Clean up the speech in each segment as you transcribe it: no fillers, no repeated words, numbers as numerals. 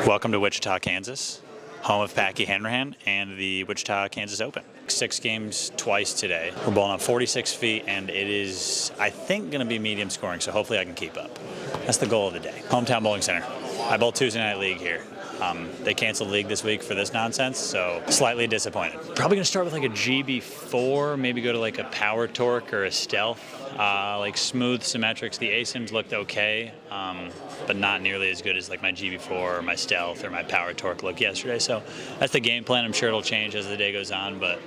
Welcome to Wichita, Kansas, home of Packy Hanrahan and the Wichita, Kansas Open. 6 games twice today. We're bowling up 46 feet, and it is, I think, going to be medium scoring, so hopefully I can keep up. That's the goal of the day. Hometown Bowling Center. I bowl Tuesday Night League here. They canceled league this week for this nonsense, so slightly disappointed. Probably going to start with like a GB4, maybe go to like a Power Torque or a Stealth. Like smooth symmetrics. The ASIMs looked okay, but not nearly as good as like my GB4 or my Stealth or my Power Torque looked yesterday. So that's the game plan. I'm sure it'll change as the day goes on, but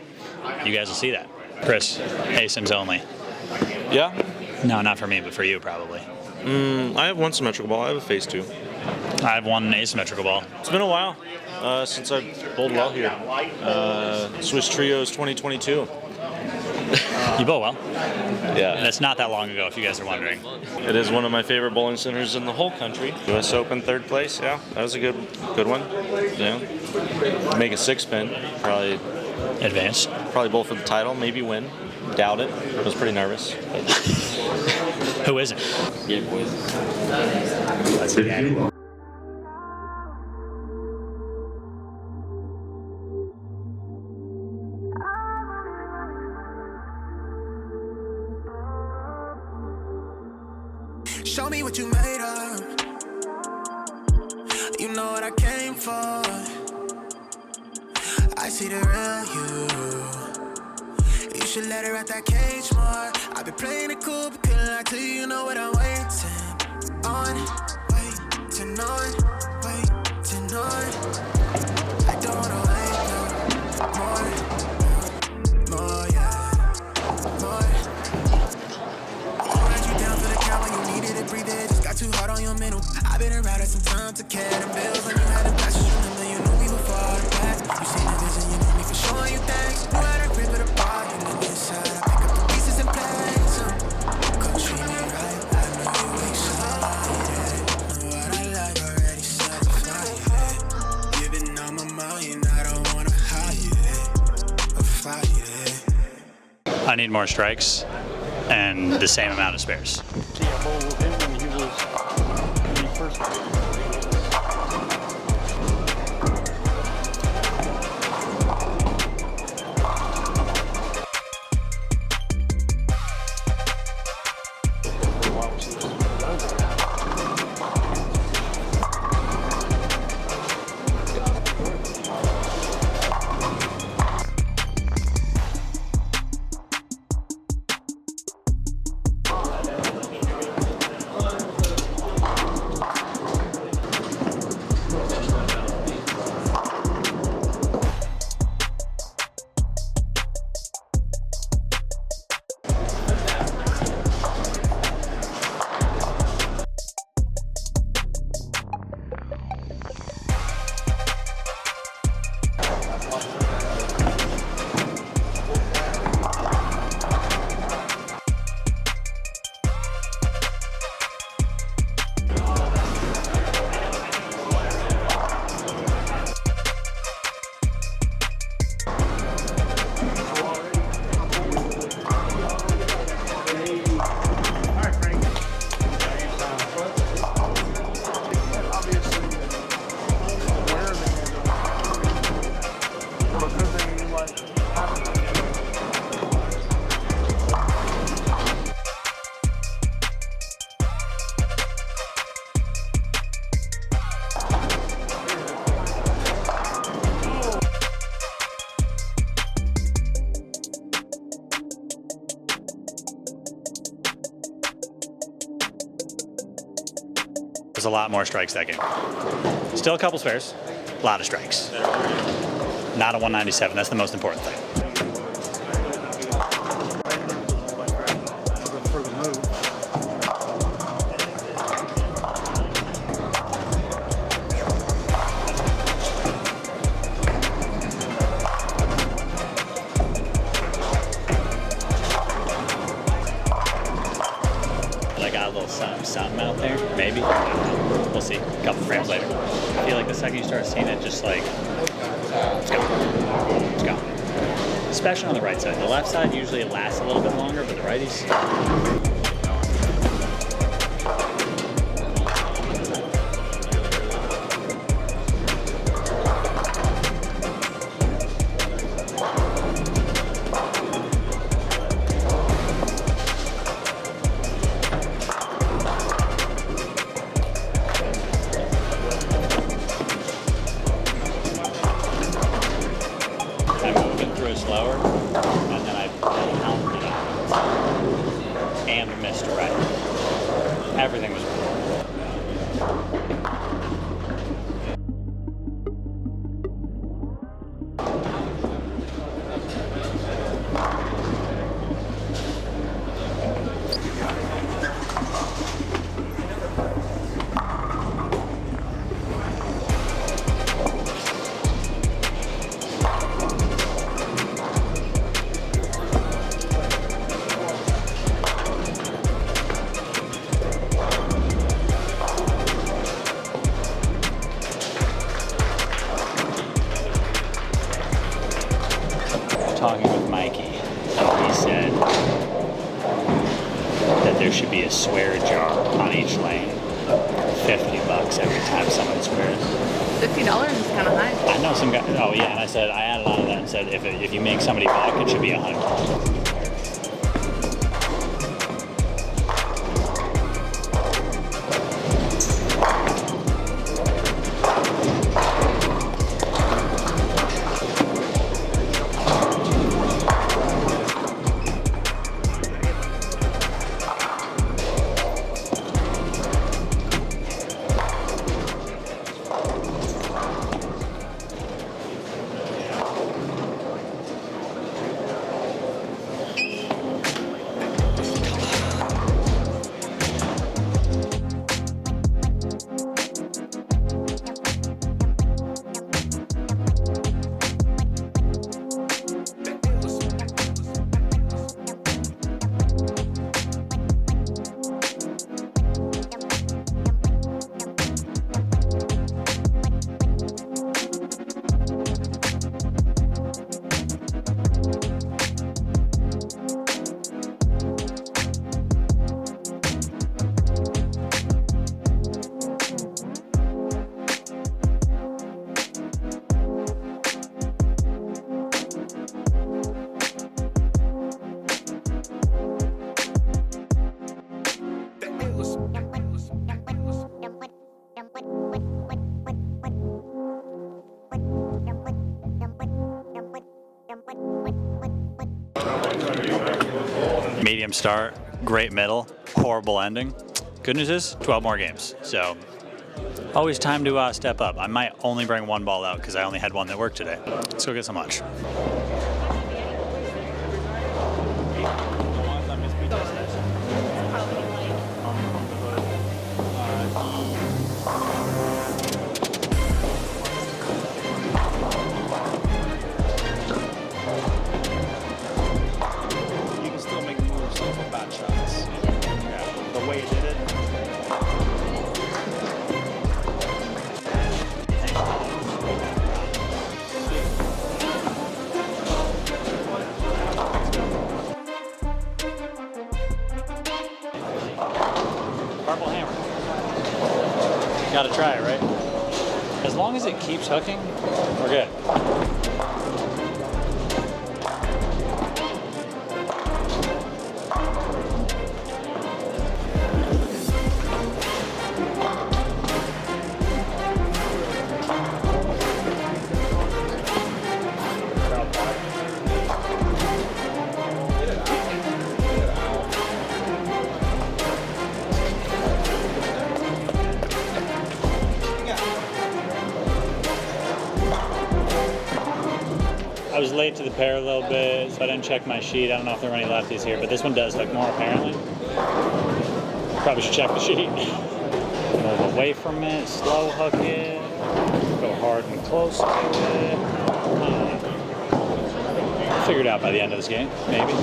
you guys will see that. Chris, ASIMs only. Yeah? No, not for me, but for you probably. I have one symmetrical ball. I have a phase 2. I have one asymmetrical ball. It's been a while since I've bowled well here. Swiss Trios 2022. You bowl well. Yeah. And it's not that long ago, if you guys are wondering. It is one of my favorite bowling centers in the whole country. US Open 3rd place, yeah. That was a good one. Yeah. Make a 6-pin, probably Advanced. Probably bowl for the title, maybe win. Doubt it. I was pretty nervous. Who isn't? Yeah, boys. Let's get it. Show me what you made of. You know what I came for. I see the real you. You should let her out that cage more. I've been playing it cool, but couldn't lie to you. You know what I'm waiting on. Waiting on. Waiting on. I don't wanna wait no more, yeah, more. Hold you down for the count when you needed it, breathe it. Just got too hard on your mental. I've been around at some time to care them bills. When you had the passions, remember you knew we were far back. You seen the vision, you know me for showing you things. Knew how to grip it apart, and then inside I pick up the pieces and place them. Come treat me right, I know you ain't shy, yeah. Know what I like already satisfied, yeah. Giving all my mind, I don't wanna hide it, or fight it. I need more strikes and the same amount of spares. See, I bowled with him when he first. There's a lot more strikes that game. Still a couple spares, a lot of strikes. Not a 197, that's the most important thing. I got a little something out there, maybe. We'll see, a couple frames later. I feel like the second you start seeing it, just like, it's gone. It's gone. Especially on the right side. The left side usually it lasts a little bit longer, but the righties, talking with Mikey. He said that there should be a swear jar on each lane. $50 every time someone swears. $50 is kind of high. I know some guy. Oh yeah, and I said I added on to that and said if you make somebody balk, it should be $100. Medium start, great middle, horrible ending. Good news is 12 more games, so always time to step up. I might only bring one ball out because I only had one that worked today. Let's go get some lunch. Purple hammer. Gotta try it, right? As long as it keeps hooking, we're good. I was late to the pair a little bit, so I didn't check my sheet. I don't know if there are any lefties here, but this one does hook more apparently. Probably should check the sheet. Move away from it, slow hook it, go hard and close to it. Figure it out by the end of this game, maybe.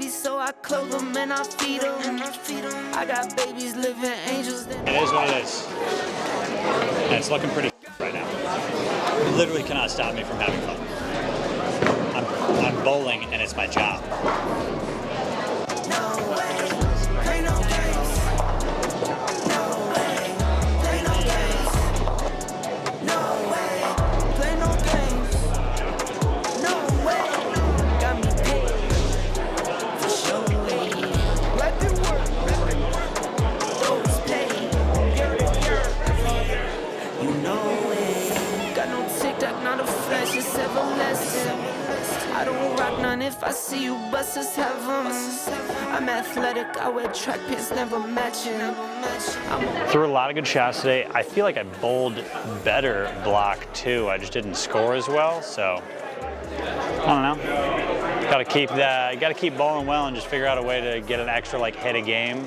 babies, so I clothe them and I feed them. I got babies, living angels. It is what it is. And it's looking pretty right now. It literally cannot stop me from having fun. I'm bowling and it's my job. I don't rock none, if I see you busters have them. I'm athletic, I wear track pants, never matching. Threw a lot of good shots today. I feel like I bowled better block too. I just didn't score as well, so I don't know. Got to keep bowling well and just figure out a way to get an extra like hit a game.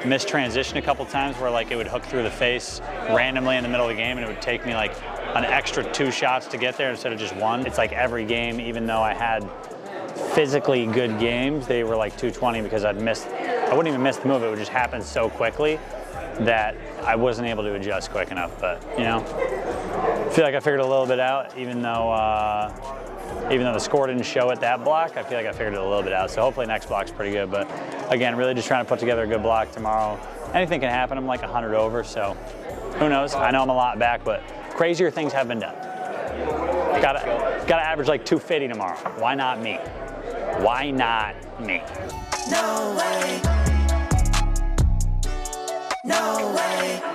Missed transition a couple times where like it would hook through the face randomly in the middle of the game, and it would take me like an extra 2 shots to get there instead of just 1. It's like every game, even though I had physically good games, they were like 220 because I wouldn't even miss the move. It would just happen so quickly that I wasn't able to adjust quick enough. But you know, I feel like I figured a little bit out, even though the score didn't show at that block. I feel like I figured it a little bit out. So hopefully next block's pretty good. But again, really just trying to put together a good block tomorrow. Anything can happen. I'm like 100 over, so who knows? I know I'm a lot back, but crazier things have been done. Gotta average like 250 tomorrow. Why not me? Why not me? No way. No way.